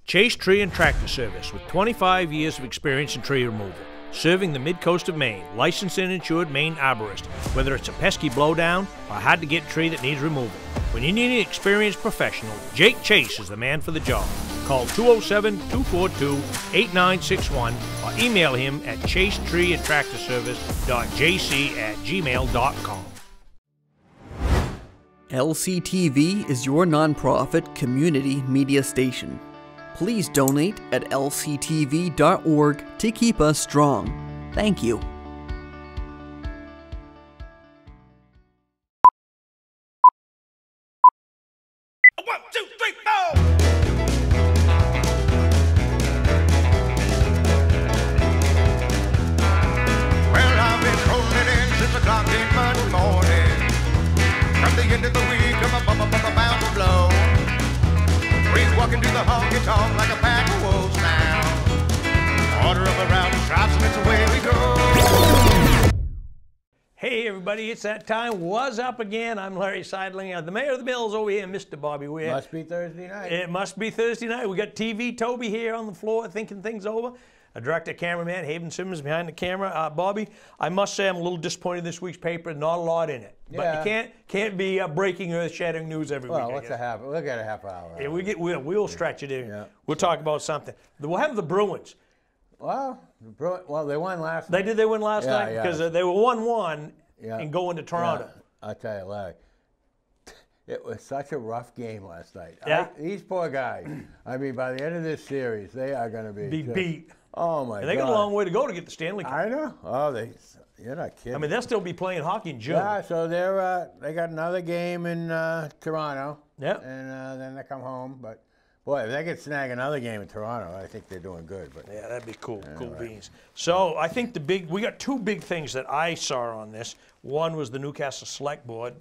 Chase Tree and Tractor Service with 25 years of experience in tree removal. Serving the mid-coast of Maine, licensed and insured Maine arborist. Whether it's a pesky blowdown or a hard-to-get tree that needs removal. When you need an experienced professional, Jake Chase is the man for the job. Call 207-242-8961 or email him at chasetreeandtractorservice.jc@gmail.com. LCTV is your nonprofit community media station. Please donate at lctv.org to keep us strong. Thank you. One, two, three, four. Well, I've been rolling in since the clock in Monday morning. From the end of the week, I'm bound to blow. Breeze walking through the honky tonk like a pack of wolves now. Order up around the stripes and it's away we go. Hey everybody, it's that time. What's up again? I'm Larry Sidelinger, the mayor of the Mills over here, Mr. Bobby Whear. Must be Thursday night. It must be Thursday night. We got TV Toby here on the floor thinking things over. A director, cameraman, Haven Simmons behind the camera. Bobby, I must say I'm a little disappointed in this week's paper. Not a lot in it. Yeah. But you can't be breaking earth-shattering news every week. Well, what's a half? We'll get a half hour. Yeah, we'll stretch it in. Yeah. We'll talk about something. We'll have the Bruins. Well, they won last They night. did. They win last night Yeah. because they were 1-1 Yeah. and going to Toronto. Yeah. I'll tell you, Larry, it was such a rough game last night. Yeah. These poor guys. I mean, by the end of this series, they are going to be just, beat. Oh my And they God! got a long way to go to get the Stanley Cup. I know. Oh, you're not kidding. I mean, they'll still be playing hockey in June. Yeah. So they got another game in Toronto. Yep. And then they come home, but. Boy, if they could snag another game in Toronto, I think they're doing good. But Yeah, that'd be cool. Cool right. beans. So I think we got two big things that I saw on this. One was the Newcastle Select Board,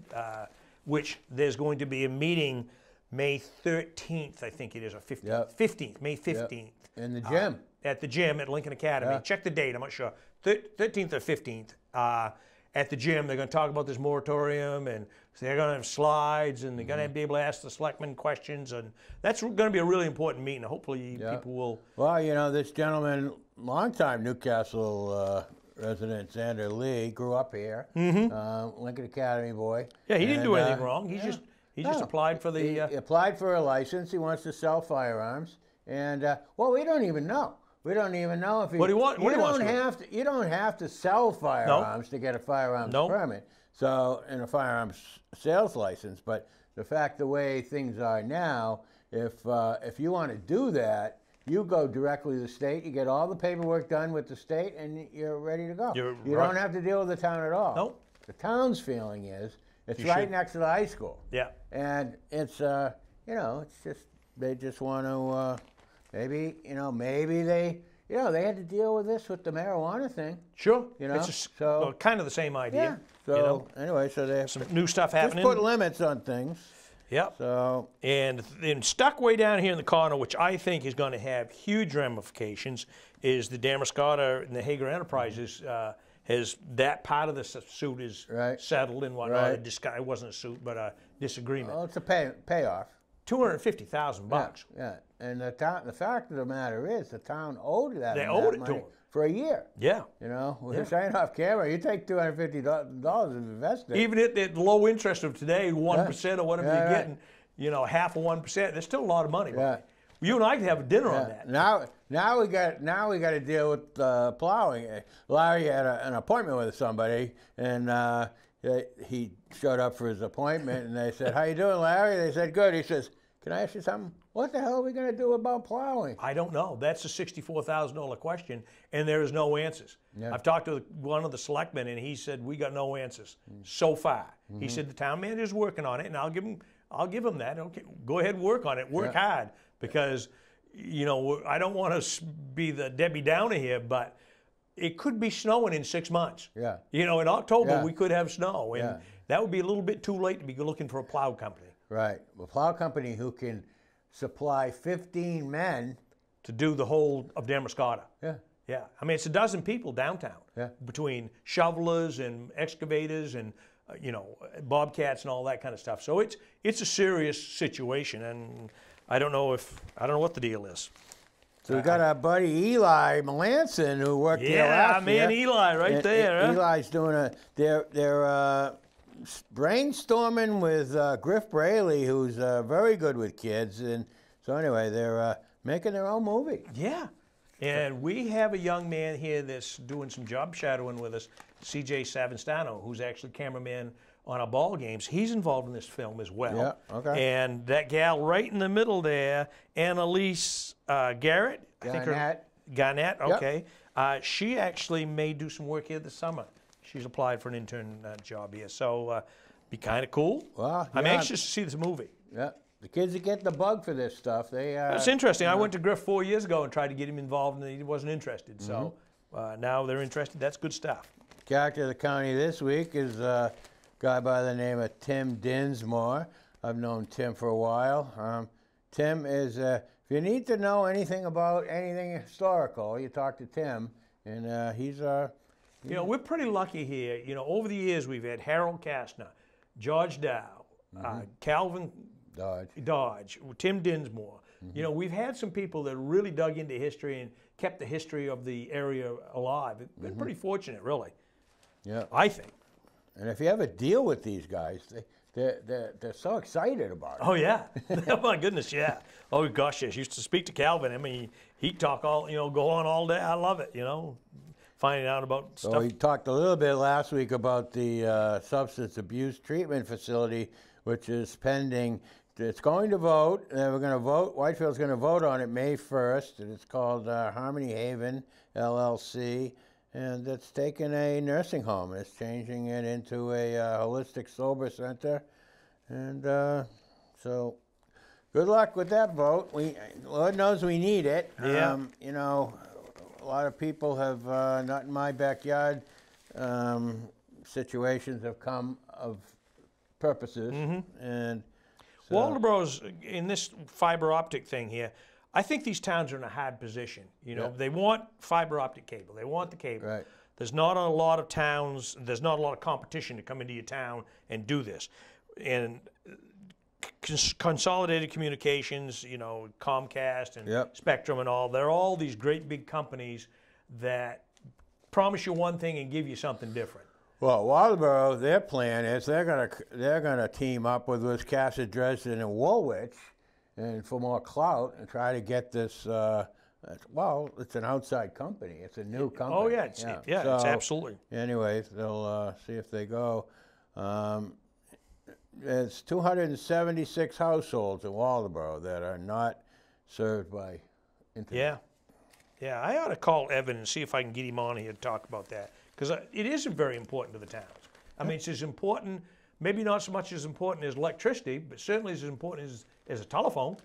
which there's going to be a meeting May 13th, I think it is, or 15th. Yep. 15th, May 15th. Yep. In the gym. At the gym at Lincoln Academy. Yeah. Check the date, I'm not sure. 13th or 15th. At the gym, they're going to talk about this moratorium, and they're going to have slides, and they're going to be able to ask the selectmen questions, and that's going to be a really important meeting. Hopefully, people will. Well, you know, this gentleman, longtime Newcastle resident, Xander Lee, grew up here. Lincoln Academy boy. Yeah, he didn't do anything wrong. He just No. applied for the. He applied for a license. He wants to sell firearms, and well, we don't even know. We don't even know if he. What do you want? What do you want? You don't have to sell firearms to get a firearms permit. So, in a firearms sales license, but the fact, the way things are now, if you want to do that, you go directly to the state. You get all the paperwork done with the state, and you're ready to go. You don't have to deal with the town at all. Nope. The town's feeling is it's You right should. next to the high school. Yeah. And it's it's just they just want to maybe they they had to deal with this with the marijuana thing. Sure. You know, it's so kind of the same idea. So anyway, so they have some new stuff happening. Just put limits on things. Yep. So and then stuck way down here in the corner, which I think is going to have huge ramifications, is the Damascotta and the Hager Enterprises. Has that part of the suit is settled and whatnot? It wasn't a suit, but a disagreement. Well, it's a payoff. $250,000. Yeah. And the fact of the matter is, the town owed that. They owed it to money them for a year. Yeah. You know, we're saying off camera, you take $250 and invest it. Even at the low interest of today, 1% or whatever you're getting, half of 1%. There's still a lot of money. Yeah. You and I could have a dinner on that. Now we got to deal with plowing. Larry had an appointment with somebody, and he showed up for his appointment, and they said, "How you doing, Larry?" They said, "Good." He says, "Can I ask you something? What the hell are we going to do about plowing?" I don't know. That's a $64,000 question, and there is no answers. Yeah. I've talked to one of the selectmen, and he said we got no answers so far. He said the town manager's working on it, and I'll give him that. Okay, go ahead and work on it. Work hard, because I don't want to be the Debbie Downer here, but it could be snowing in 6 months. Yeah. In October we could have snow, and Yeah. that would be a little bit too late to be looking for a plow company. Right. A plow company who can supply 15 men To do the whole of Damascotta. Yeah. Yeah, I mean, it's a dozen people downtown. Yeah. Between shovelers and excavators and bobcats and all that kind of stuff. So it's a serious situation, and I don't know what the deal is. So we got our buddy Eli Melanson who worked here last year. Yeah, man, Eli, right there. Huh? Eli's doing they're brainstorming with Griff Braley, who's very good with kids, and so anyway, they're making their own movie. Yeah, and we have a young man here that's doing some job shadowing with us, C.J. Savastano, who's actually cameraman on our ball games. He's involved in this film as well. Yeah, okay. And that gal right in the middle there, Annalise Garrett. Garnett, okay. Yep. She actually may do some work here this summer. She's applied for an intern job here. So be kind of cool. Well, I'm anxious to see this movie. Yeah. The kids that get the bug for this stuff, they... That's interesting. I went to Griff 4 years ago and tried to get him involved, and he wasn't interested. So now they're interested. That's good stuff. Character of the county this week is a guy by the name of Tim Dinsmore. I've known Tim for a while. Tim is... if you need to know anything about anything historical, you talk to Tim, and he's... You know, we're pretty lucky here. You know, over the years, we've had Harold Kastner, George Dow, Calvin Dodge, Tim Dinsmore. You know, we've had some people that really dug into history and kept the history of the area alive. We've been pretty fortunate, really. Yeah, I think. And if you ever deal with these guys, they're so excited about it. Oh, yeah. Oh, my goodness, yeah. Oh, gosh, yes. Used to speak to Calvin. I mean, he'd talk go on all day. I love it, finding out about stuff. So we talked a little bit last week about the substance abuse treatment facility, which is pending. It's going to vote, and we're going to vote. Whitefield's going to vote on it May 1st, and it's called Harmony Haven, LLC, and it's taking a nursing home. It's changing it into a holistic sober center, and so good luck with that vote. Lord knows we need it. Yeah. A lot of people have, not in my backyard, situations have come of purposes, and so. Waldoboro's in this fiber optic thing here. I think these towns are in a hard position. They want fiber optic cable. They want the cable. Right. There's not a lot of towns. There's not a lot of competition to come into your town and do this. And Consolidated Communications, Comcast and Spectrum and all, they're all these great big companies that promise you one thing and give you something different. Well, Waldoboro, their plan is they're gonna team up with Wiscasset, Dresden, and Woolwich, and for more clout, and try to get this. It's an outside company. It's a new company. Oh yeah, it's absolutely. Anyways, they'll see if they go. There's 276 households in Waldoboro that are not served by internet. Yeah, I ought to call Evan and see if I can get him on here to talk about that, because it is very important to the towns. I mean, it's as important, maybe not so much as important as electricity, but certainly as important as a telephone,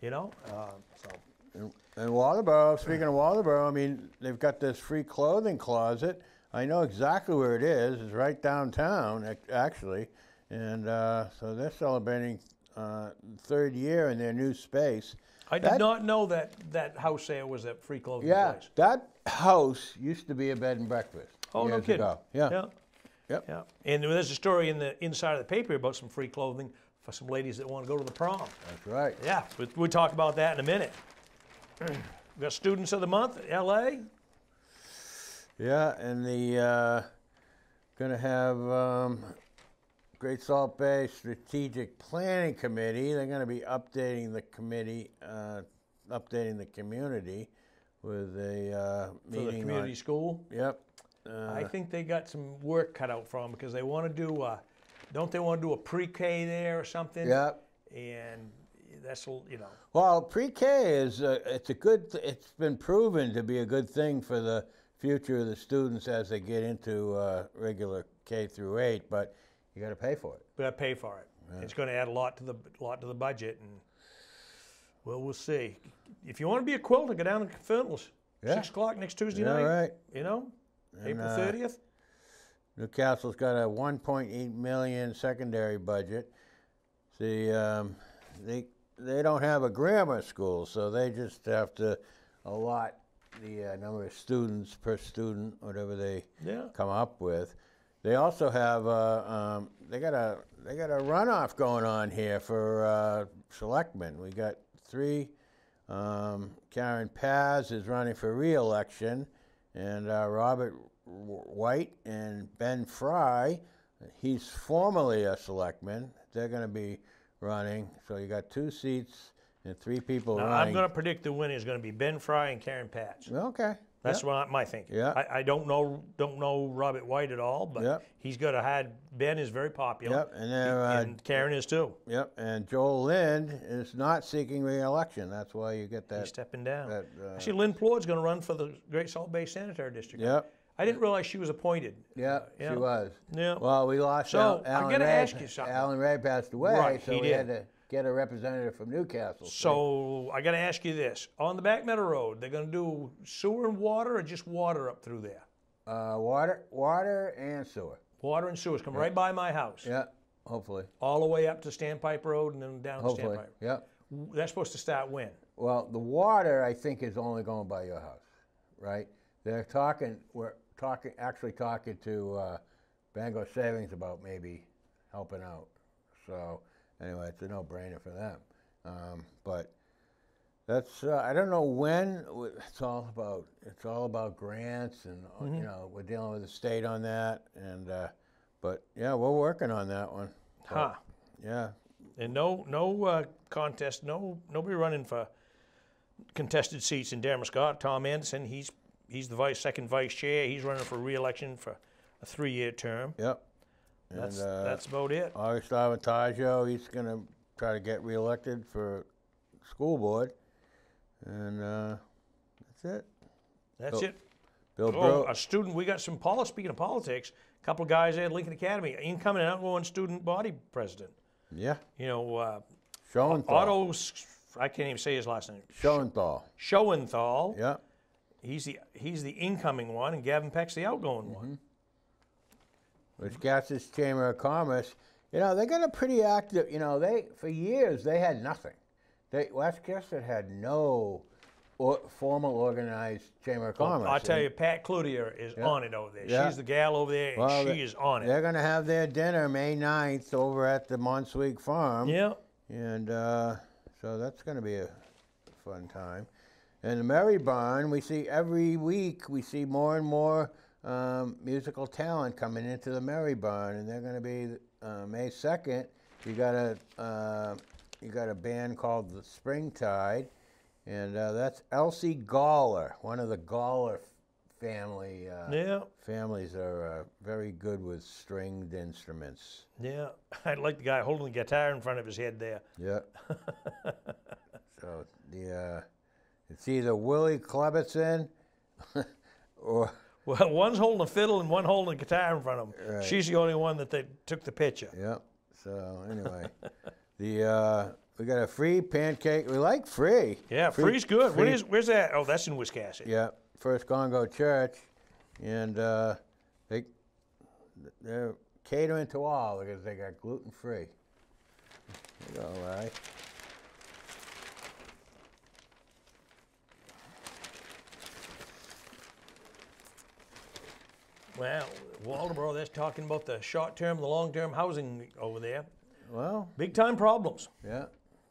And Waldoboro, speaking of Waldoboro, I mean, they've got this free clothing closet. I know exactly where it is. It's right downtown, actually. And so they're celebrating third year in their new space. I did not know that house there was a free clothing place. That house used to be a bed and breakfast. Oh, no kidding. Ago. Yeah. Yep. Yeah. And there's a story in the inside of the paper about some free clothing for some ladies that want to go to the prom. That's right. Yeah, we'll talk about that in a minute. We got Students of the Month, L.A. Yeah, and the going to have Great Salt Bay Strategic Planning Committee. They're going to be updating the committee, updating the community with a meeting for the community school. Yep. I think they got some work cut out for them because they want to do. Don't they want to do a pre-K there or something? Yep. And that's Well, pre-K is it's been proven to be a good thing for the future of the students as they get into regular K through 8, but you got to pay for it. We got to pay for it. Yeah. It's going to add a lot to the budget, and we'll see. If you want to be a quilter, go down to Confernals. 6 o'clock next Tuesday night. Right. April 30th. Newcastle's got a $1.8 million secondary budget. See, they don't have a grammar school, so they just have to allot the number of students per student, whatever they come up with. They also have they got a runoff going on here for selectmen. We got 3. Karen Paz is running for re-election, and Robert White and Ben Fry, he's formerly a selectman. They're going to be running. So you got 2 seats and 3 people now, running. I'm going to predict the winner is going to be Ben Fry and Karen Paz. Okay. That's what my thinking. Yeah. I don't know Robert White at all, but he's got a had Ben is very popular. Yep. And Karen is too. Yep. And Joel Lind is not seeking re-election. That's why you get that. He's stepping down. That, actually, Lynn Plourd's going to run for the Great Salt Bay Sanitary District. Yep. I didn't realize she was appointed. Yeah, she was. Yeah. Well, we lost So, Alan I got to Ray. ask you something. Alan Ray passed away, Right, so he we did. had to get a representative from Newcastle. So I got to ask you this: on the Back Meadow Road, they're going to do sewer and water, or just water up through there? Water and sewer. Water and sewers come right by my house. Yeah, hopefully. All the way up to Standpipe Road and then down Hopefully, to Standpipe. yeah. That's supposed to start when? Well, the water, I think, is only going by your house, right? We're actually talking to Bangor Savings about maybe helping out. So anyway, it's a no-brainer for them. But that's I don't know when. It's all about grants, and you know, we're dealing with the state on that. And but yeah, we're working on that one. Huh? Yeah. And no contest. Nobody running for contested seats in Damascus. Tom Anderson, he's the second vice chair. He's running for re-election for a 3-year term. Yep. That's about it. August Avantaggio, he's going to try to get reelected for school board. And that's it. That's it. Bill Bro. A student, we got some speaking of politics, a couple of guys there at Lincoln Academy, incoming and outgoing student body president. Yeah. You know, Schoenthal. I can't even say his last name. Schoenthal. Schoenthal. Yeah. He's the incoming one, and Gavin Peck's the outgoing one. Wisconsin's Chamber of Commerce, you know, they got a pretty active, you know, for years they had nothing. Westchester had no formal organized Chamber of Commerce. I'll tell you, Pat Cloutier is on it over there. Yeah. She's the gal over there, and she is on it. They're going to have their dinner May 9th over at the Monsweek Farm. Yeah. And so that's going to be a fun time. And the Merry Barn, every week we see more and more musical talent coming into the Merry Barn, and they're going to be May 2nd. You got a band called the Springtide, and that's Elsie Galler, one of the Galler family. Families are very good with stringed instruments. Yeah, I like the guy holding the guitar in front of his head there. Yeah. So it's either Willie Klebetzin or. Well, one's holding a fiddle and one holding a guitar in front of him. Right. She's the only one that they took the picture. Yep. So anyway, we got a free pancake. We like free. Yeah, free's good. Where's that? Oh, that's in Wiscasset. Yeah, First Congo Church, and they're catering to all because they got gluten free. There you go, Larry. Well, Waldeboro, that's talking about the short-term, the long-term housing over there. Well, big-time problems. Yeah.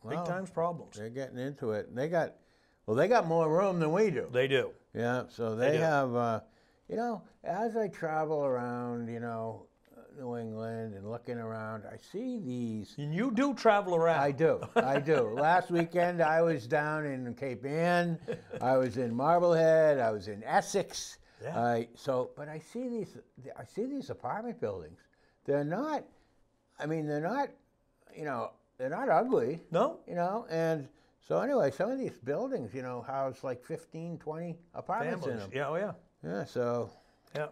Well, big-time problems. They're getting into it. And they got more room than we do. They do. Yeah, so they have, you know, as I travel around, you know, New England and looking around, I see these. And you do travel around. I do. Last weekend I was down in Cape Ann. I was in Marblehead. I was in Essex. Yeah. But I see these apartment buildings. They're not, you know, they're not ugly. No. You know, and so anyway, some of these buildings, you know, house like 15, 20 apartments in them. Yeah, oh yeah. Yeah, so. Yeah.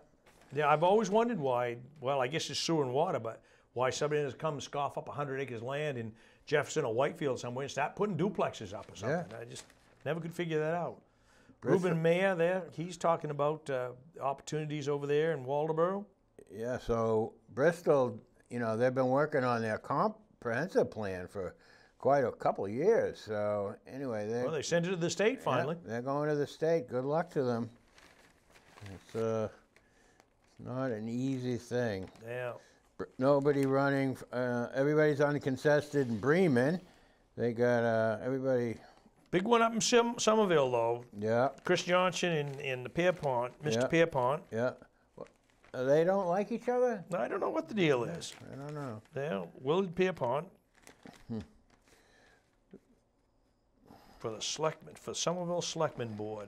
Yeah, I've always wondered why, well, I guess it's sewer and water, but why somebody has come scoff up 100 acres of land in Jefferson or Whitefield somewhere and start putting duplexes up or something. Yeah. I just never could figure that out. Bristol. Reuben Mayer there, he's talking about opportunities over there in Waldeboro. Yeah, so Bristol, you know, they've been working on their comprehensive plan for quite a couple of years. So anyway, they sent it to the state finally. Yeah, they're going to the state. Good luck to them. It's not an easy thing. Yeah. Nobody running. Everybody's uncontested in Bremen. They got everybody Big one up in Somerville, though. Yeah. Chris Johnson and the Pierpont, Mr. Pierpont. Yeah. They don't like each other? I don't know what the deal is. I don't know. Yeah, Willard Pierpont. For the Selectmen, for Somerville Selectmen Board.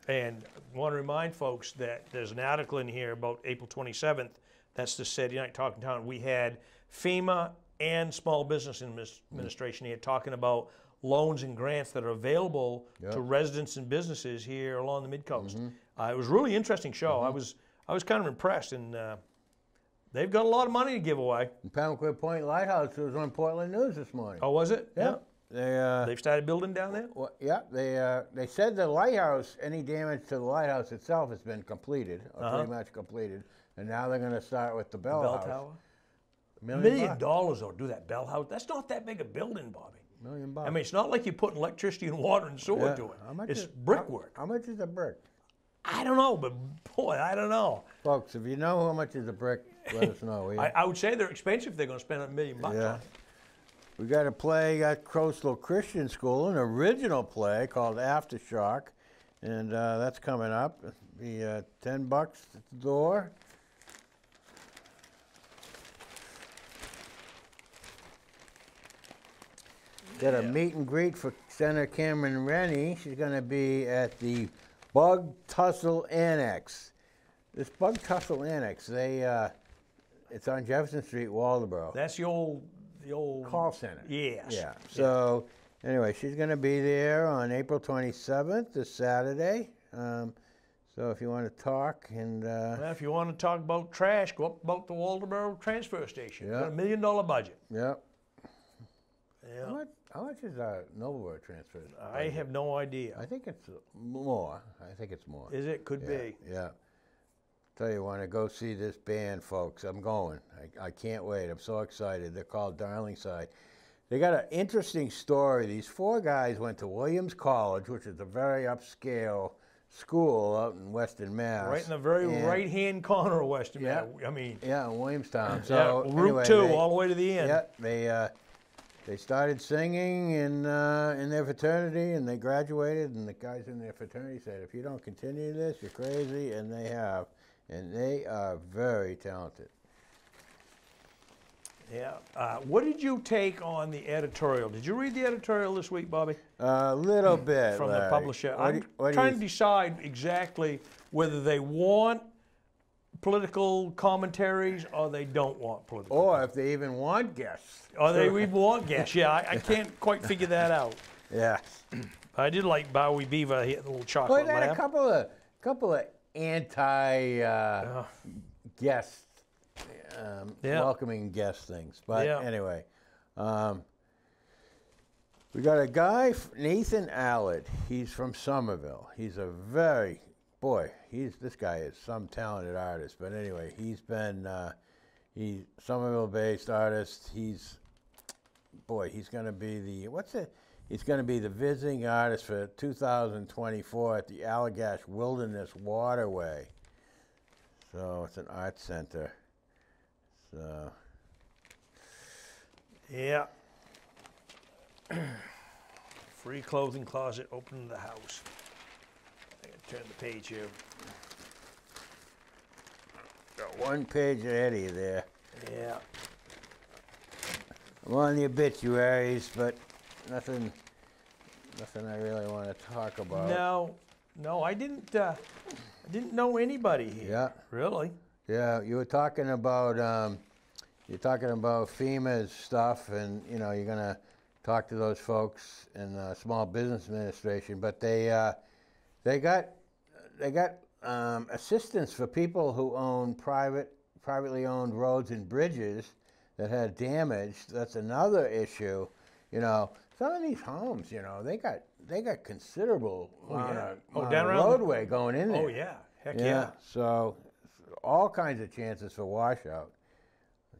And I want to remind folks that there's an article in here about April 27th. That's the Saturday Night Talking Town. We had FEMA and Small Business Administration here talking about loans and grants that are available to residents and businesses here along the Midcoast. It was a really interesting show. I was kind of impressed, and they've got a lot of money to give away. And Pamquid Point Lighthouse was on Portland News this morning. Oh, was it? Yeah. They've started building down there? Well, yeah, they said the lighthouse, any damage to the lighthouse itself has been completed, or pretty much completed, and now they're going to start with the bell house. Tower? $1 million though, do that bell house. That's not that big a building, Bobby. $1 million. I mean, it's not like you're putting electricity and water and sewer to it. It's brickwork. How much is a brick? I don't know, but boy, I don't know. Folks, if you know how much is a brick, let us know. I would say they're expensive if they're going to spend $1 million on it. We got a play at Coastal Christian School, an original play called Aftershock, and that's coming up. It'll be $10 at the door. Got a meet and greet for Senator Cameron Rennie. She's going to be at the Bug Tussle Annex. This Bug Tussle Annex, it's on Jefferson Street, Waldoboro. That's the old call center. Yes. Yeah. So anyway, she's going to be there on April 27th, this Saturday. So if you want to talk and well, if you want to talk about trash, go up about the Waldoboro transfer station. Got $1 million budget. Yep. Yeah. How much is our Nobleboro transfer? I have no idea. I think it's more. Is it? Could be. Yeah. Tell you, want to go see this band, folks. I'm going. I can't wait. I'm so excited. They're called Darlingside. They got an interesting story. These 4 guys went to Williams College, which is a very upscale school out in Western Mass. Right in the very right-hand corner of Western Mass. I mean. Yeah, in Williamstown. So Route 2 all the way to the end. Yeah, they started singing in their fraternity, and they graduated, and the guys in their fraternity said, if you don't continue this, you're crazy, and they have. And they are very talented. Yeah. What did you take on the editorial? Did you read the editorial this week, Bobby? A little bit, from Larry. the publisher. I'm trying to decide exactly whether they want political commentaries or they don't want political. Or if they even want guests. Or they even want guests. Yeah, I can't quite figure that out. Yeah. I did like Bowie Beaver hitting the little chocolate lab. Well, a couple of anti-guest, welcoming guest things. But anyway, we got a guy, Nathan Allard. He's from Somerville. He's a this guy is some talented artist. But anyway, he's he's Somerville-based artist. He's going to be He's going to be the visiting artist for 2024 at the Allagash Wilderness Waterway. So it's an art center. So. Yeah. Free clothing closet open to the house. I gotta turn the page here. Got one page ahead of you there. Yeah. I'm on the obituaries, but nothing I really want to talk about. No, I didn't know anybody here. Yeah. Really? Yeah, you were talking about FEMA's stuff, and you're gonna talk to those folks in the Small Business Administration, but they got assistance for people who own privately owned roads and bridges that had damage. That's another issue. Some of these homes, they got considerable amount of roadway going in there. Oh yeah, heck yeah. So all kinds of chances for washout.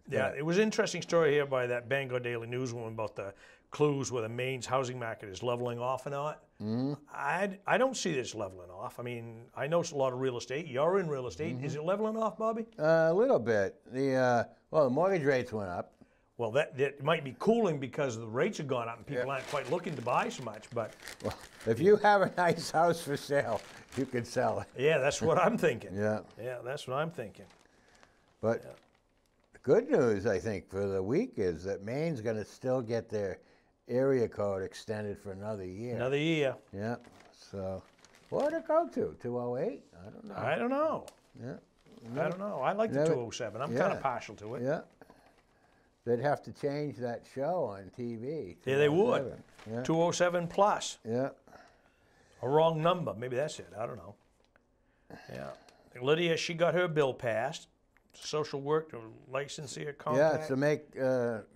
Yeah, it was an interesting story here by that Bangor Daily Newswoman about the clues whether Maine's housing market is leveling off or not. Mm-hmm. I don't see this leveling off. I mean, I know it's a lot of real estate. You're in real estate. Mm-hmm. Is it leveling off, Bobby? A little bit. The mortgage rates went up. Well, that might be cooling because the rates have gone up and people aren't quite looking to buy so much. But well, if you have a nice house for sale, you can sell it. Yeah, that's what I'm thinking. Yeah. Yeah, that's what I'm thinking. But the good news, I think, for the week is that Maine's going to still get their area code extended for another year. Another year. Yeah. So, what did it go to? 208? I don't know. I don't know. Yeah. I don't know. I like the 207. I'm kind of partial to it. Yeah. They'd have to change that show on TV. Yeah, they would. Yeah. 207 plus. Yeah. A wrong number. Maybe that's it. I don't know. Yeah. Lydia, she got her bill passed. Social work to licensee or compact. Yeah, to make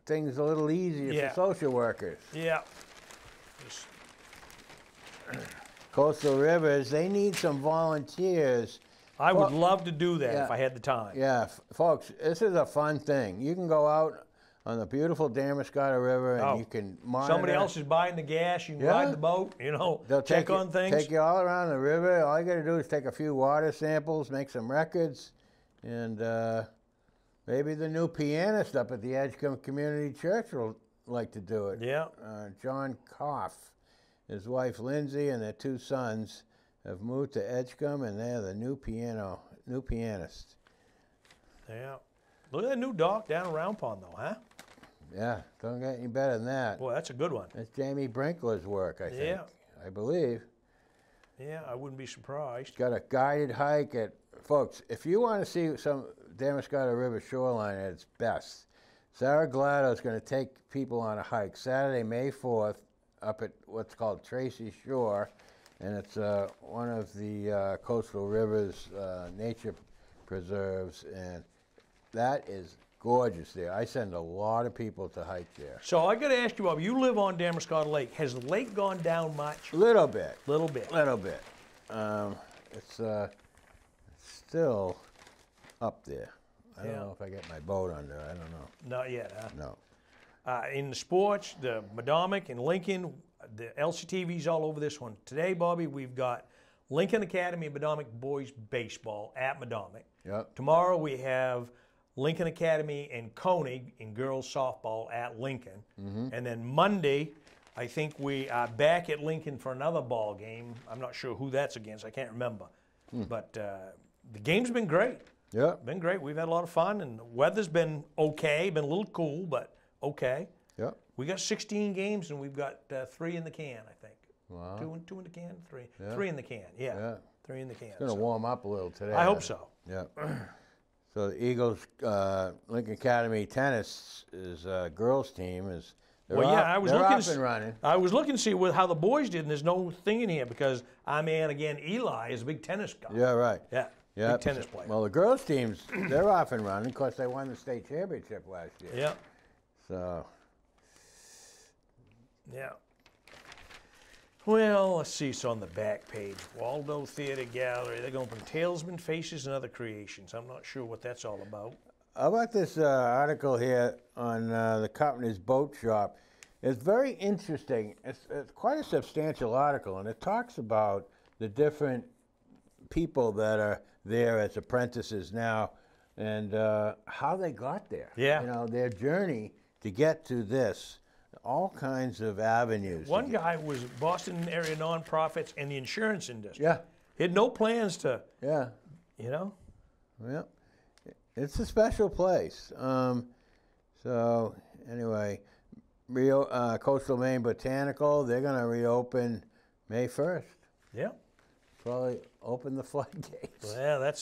things a little easier for social workers. Yeah. Coastal Rivers, they need some volunteers. I would love to do that if I had the time. Yeah, folks, this is a fun thing. You can go out on the beautiful Damariscotta River and you can monitor. Somebody else is buying the gas, you can ride the boat, you know, they'll check on things. Take you all around the river. All you got to do is take a few water samples, make some records, and maybe the new pianist up at the Edgecombe Community Church will like to do it. Yeah. John Koff, his wife Lindsay, and their 2 sons have moved to Edgecombe, and they're the new pianist. Yeah. Look at that new dock down around Pond, though, huh? Yeah, don't get any better than that. Boy, that's a good one. That's Jamie Brinkler's work, I think. I believe. Yeah, I wouldn't be surprised. Got a guided hike at, folks, if you want to see some Damariscotta River shoreline at its best, Sarah Glado's going to take people on a hike Saturday, May 4th, up at what's called Tracy Shore, and it's one of the Coastal Rivers nature preserves, and that is gorgeous there. I send a lot of people to hike there. So I got to ask you, Bob, you live on Damariscotta Lake. Has the lake gone down much? Little bit. Little bit. Little bit. It's still up there. I don't know if I get my boat under. I don't know. Not yet, huh? No. In the sports, the Madomic and Lincoln, the LCTV's all over this one. Today, Bobby, we've got Lincoln Academy and Madomic boys baseball at Madomic. Yep. Tomorrow we have Lincoln Academy and Koenig in girls softball at Lincoln. And then Monday, I think we are back at Lincoln for another ball game. I'm not sure who that's against. I can't remember. But the game's been great. Yeah. Been great. We've had a lot of fun, and the weather's been okay. Been a little cool, but okay. Yeah. We got 16 games, and we've got 3 in the can, I think. Wow. Two in the can? 3? Yeah. 3 in the can, Yeah. 3 in the can. It's going to warm up a little today. I hope so. Yeah. So the Eagles, Lincoln Academy tennis is girls team is. I was looking. Off and running. I was looking to see how the boys did, and there's no thing in here because Eli is a big tennis guy. Yeah, right. Yeah. Yeah. Big tennis player. Well, the girls teams, they're off and running because they won the state championship last year. Yeah. So. Yeah. Well, let's see. It's on the back page. Waldo Theater Gallery. They're going from Talesman Faces and Other Creations. I'm not sure what that's all about. How about this article here on the company's boat shop? It's very interesting. It's quite a substantial article, and it talks about the different people that are there as apprentices now and how they got there. Yeah. You know, their journey to get to this. All kinds of avenues. One guy was Boston area nonprofits and the insurance industry. Yeah. He had no plans to, Yeah. you know. Yeah. It's a special place. So anyway, Coastal Maine Botanical, they're going to reopen May 1st. Yeah. Probably open the floodgates. Well,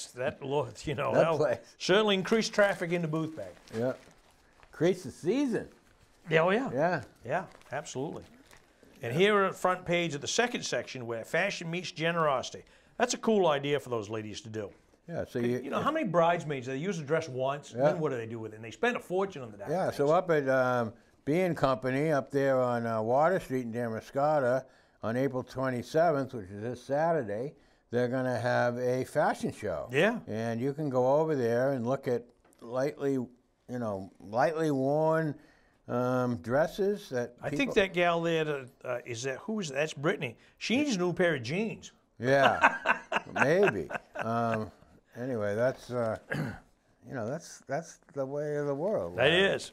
you know, That place. Certainly increase traffic into Boothbay. Yeah. Increase the season. Yeah, oh yeah. Yeah. Yeah, absolutely. And here at the front page of the second section where fashion meets generosity. That's a cool idea for those ladies to do. Yeah, so you know, how many bridesmaids, they use the dress once, and then what do they do with it? And they spend a fortune on the damn things. So up at B & Company, up there on Water Street in Damariscotta, on April 27th, which is this Saturday, they're going to have a fashion show. Yeah. And you can go over there and look at lightly worn dresses that I think that gal there that's Brittany. She needs a new pair of jeans. Yeah, maybe. Anyway, that's that's the way of the world. That is.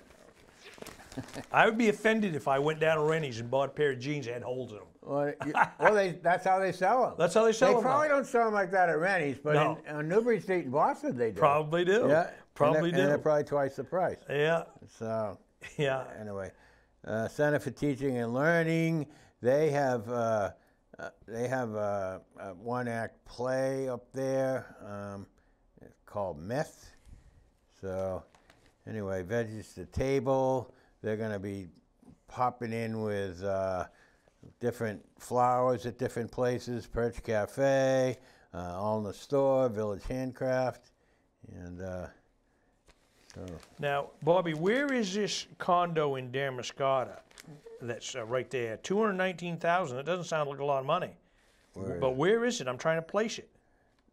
I would be offended if I went down to Rennie's and bought a pair of jeans that had holes in them. Well, that's how they sell them. That's how they sell them. They probably don't sell them like that at Rennie's, but on Newbury Street in Boston they do. Probably do. Yeah, probably do. And they're probably twice the price. Yeah. So. Yeah. Anyway, Center for Teaching and Learning, they have a one-act play up there. It's called Myth. So, anyway, Veggies to Table. They're going to be popping in with different flowers at different places. Perch Cafe, All in the Store, Village Handcraft, and Now, Bobby, where is this condo in Damariscotta that's right there? $219,000. It doesn't sound like a lot of money. Where is it? I'm trying to place it.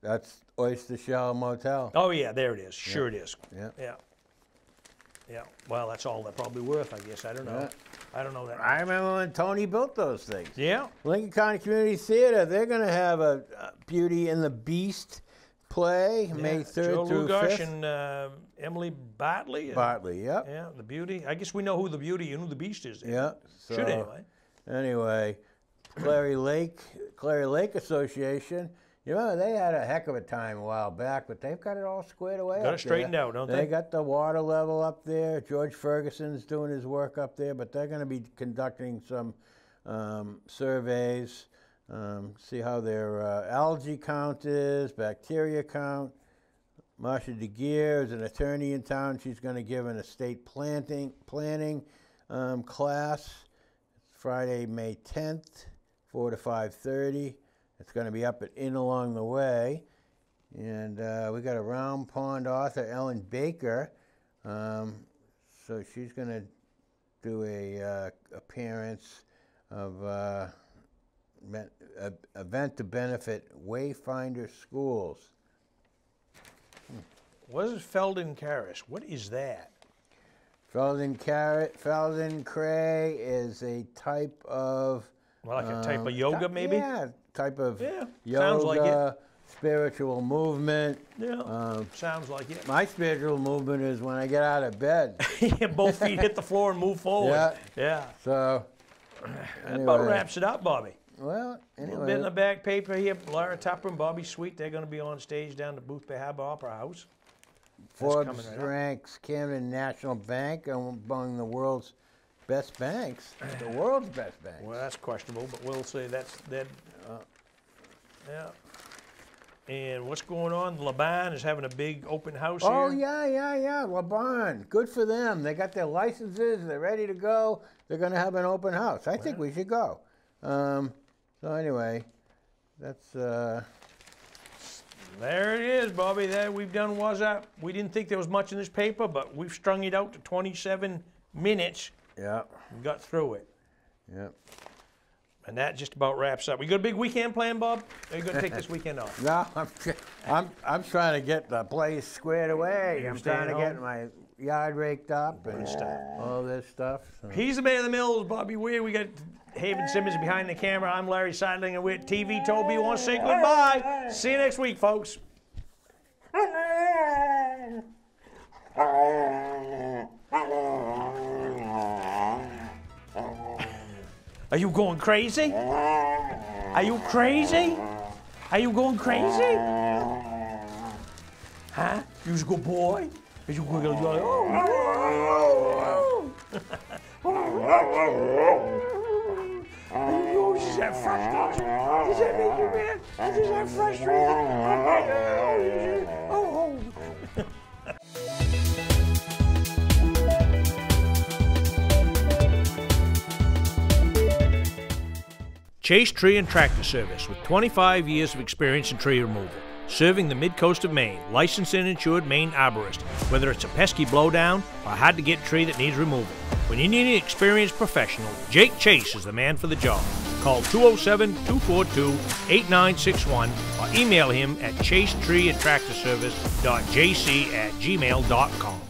That's Oyster Shell Motel. Oh, yeah, there it is. Sure it is. Yeah. Yeah. Yeah. Well, that's all they're probably worth, I guess. I don't know. Yeah. I don't know that. I remember when Tony built those things. Yeah. Lincoln County Community Theater, they're going to have a Beauty and the Beast play, May 3rd Joe through Lugosh 5th. and Emily Bartley. Bartley, yep. Yeah, the Beauty. I guess we know who the Beauty and who the Beast is. Yeah. Should anyway. Anyway, Clary Lake Association. You know, they had a heck of a time a while back, but they've got it all squared away. Got it straightened out, don't they? They got the water level up there. George Ferguson's doing his work up there, but they're going to be conducting some surveys, see how their algae count is, bacteria count. Marcia DeGear is an attorney in town. She's going to give an estate planning class. It's Friday, May 10th, 4 to 5:30. It's going to be up at Inn Along the Way. And we got a Round Pond author, Ellen Baker. So she's going to do a appearance of event to benefit Wayfinder Schools. What is Felden Karras? What is that? Felden Cray is a type of... Well, like a type of yoga, maybe? Yeah, type of yoga, sounds like it. Spiritual movement. Yeah, sounds like it. My spiritual movement is when I get out of bed. Both feet hit the floor and move forward. Yeah. Yeah. So, that about wraps it up, Bobby. Well, anyway. A little bit in the back paper here. Lara Tupper and Bobby Sweet, they're going to be on stage down at Boothby Harbor Opera House. Forbes ranks Camden National Bank among the world's best banks. The world's best banks. Well, that's questionable, but we'll say that's that. Yeah. And what's going on? Laban is having a big open house here. Oh, yeah. Laban. Good for them. They got their licenses. They're ready to go. They're going to have an open house. I think we should go. So anyway, that's... There it is, Bobby. There we've done Wuzzup. We didn't think there was much in this paper, but we've strung it out to 27 minutes. Yeah. We got through it. Yep. And that just about wraps up. We got a big weekend plan, Bob? Or are you going to take this weekend off? No, I'm trying to get the place squared away. I'm trying to get my yard raked up and all this stuff. So. He's the man of the mills, Bobby Whear. We got Haven Simmons behind the camera. I'm Larry Sidelinger. We're at TV. Toby wants to say goodbye. See you next week, folks. Are you going crazy? Are you crazy? Are you going crazy? Huh? You a good boy? Are you going to oh, is that frustrating? Does that make you mad? Is that frustrating? Oh. Chase Tree and Tractor Service with 25 years of experience in tree removal. Serving the mid-coast of Maine, licensed and insured Maine arborist. Whether it's a pesky blowdown or a hard-to-get tree that needs removal. When you need an experienced professional, Jake Chase is the man for the job. Call 207-242-8961 or email him at chasetreeandtractorservice.jc@gmail.com.